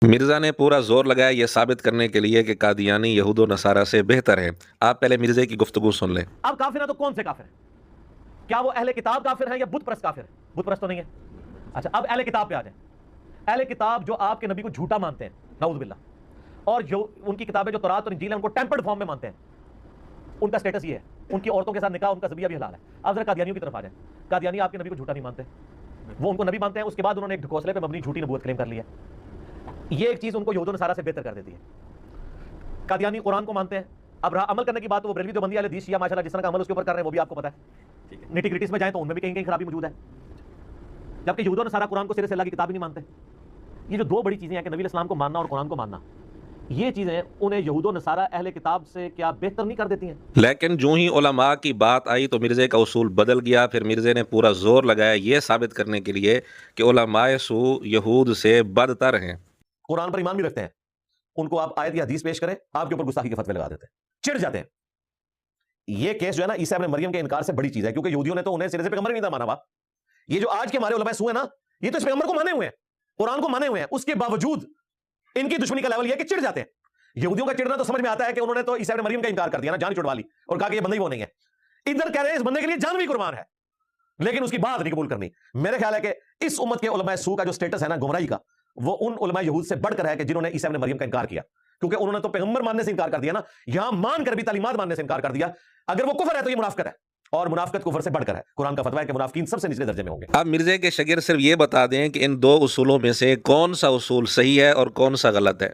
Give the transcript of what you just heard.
مرزا نے پورا زور لگایا یہ ثابت کرنے کے لیے کہ قادیانی یہود و نصارہ سے بہتر ہے۔ آپ پہلے مرزے کی گفتگو سن لیں۔ اب کافر ہیں تو کون سے کافر ہیں؟ کیا وہ اہل کتاب کافر ہیں یا بت پرست کافر ہیں؟ بت پرست تو نہیں ہے۔ اچھا اب اہل کتاب پہ آ جائیں۔ اہل کتاب جو آپ کے نبی کو جھوٹا مانتے ہیں، نعوذ باللہ، اور جو ان کی کتابیں جو تورات اور انجیل ہیں ان کو ٹیمپرڈ فارم میں مانتے ہیں، ان کا سٹیٹس یہ ہے، ان کی عورتوں کے ساتھ نکاح، ان کا ذبیحہ بھی حلال ہے۔ اب ذرا قادیانیوں کی طرف آ جائیں۔ قادیانی آپ کے نبی کو جھوٹا نہیں مانتے، وہ ان کو نبی مانتے ہیں، اس کے بعد انہوں نے ایک ڈھکوسلے پہ مبنی جھوٹی نبوت کلیم کر لی ہے۔ یہ ایک چیز ان کو یہود و نصارہ سے بہتر کر دیتی ہے۔ قادیانی قرآن کو مانتے ہیں، اب رہا عمل کرنے کی بات تو وہ بریلوی دیوبندی اہل حدیث شیعہ ماشاءاللہ جس طرح کا عمل اس کے اوپر کر رہے ہیں وہ بھی آپ کو پتہ ہے۔ نیٹی گریٹیز میں جائیں تو ان میں بھی کہیں کہیں خرابی موجود ہے، جبکہ یہود و نصارہ قرآن کو سرے سے اللہ کی کتاب ہی نہیں مانتے۔ یہ جو دو بڑی چیزیں ہیں کہ نبی اسلام کو ماننا اور قرآن کو ماننا، یہ چیزیں انہیں یہود و نصارہ اہل کتاب سے کیا بہتر نہیں کر دیتی ہیں؟ لیکن جو ہی علماء کی بات آئی تو مرزے کا اصول بدل گیا۔ پھر مرزے نے پورا زور لگایا یہ ثابت کرنے کے لیے کہ علماء سو یہود سے بدتر ہیں۔ قرآن پر ایمان بھی رکھتے ہیں، ان کو آپ آیت یا حدیث پیش کریں، آپ کے اوپر گستاخی کے فتوے لگا دیتے ہیں، چڑ جاتے ہیں۔ یہ کیس جو ہے نا عیسیٰ ابن مریم کے انکار سے بڑی چیز ہے، کیونکہ یہودیوں نے تو انہیں سرے سے پیغمبر ہی نہیں تھا مانا ہوا۔ یہ جو آج کے ہمارے علماء سو ہیں نا، یہ تو اس پیغمبر کو مانے ہوئے ہیں، قرآن کو مانے ہوئے ہیں، اس کے باوجود ان کی دشمنی کا لیول یہ ہے کہ چڑ جاتے ہیں۔ یہودیوں کا چڑنا تو سمجھ میں آتا ہے کہ انہوں نے تو عیسیٰ ابن مریم کا انکار کر دیا نا، جان چھڑوا لی اور کہا کہ یہ بندہ ہی وہ نہیں ہے۔ ادھر کہہ رہے ہیں اس بندے کے لیے جان بھی قربان ہے، لیکن اس کی بات نہیں قبول کرنی۔ میرے خیال ہے کہ اس امت کے علماء سو کا جو سٹیٹس ہے نا گمراہی کا، وہ ان علماء یہود سے بڑھ کر ہے کہ جنہوں نے عیسیٰ ابن مریم کا انکار کیا، کیونکہ انہوں نے تو پیغمبر ماننے سے انکار کر دیا نا، یہاں مان کر بھی تعلیمات ماننے سے انکار کر دیا۔ اگر وہ کفر ہے تو یہ منافقت ہے، اور منافقت کفر سے بڑھ کر ہے۔ قرآن کا فتویٰ ہے کہ منافقین سب سے نچلے درجے میں ہوں گے۔ اب مرزے کے شاگرد صرف یہ بتا دیں کہ ان دو اصولوں میں سے کون سا اصول صحیح ہے اور کون سا غلط ہے۔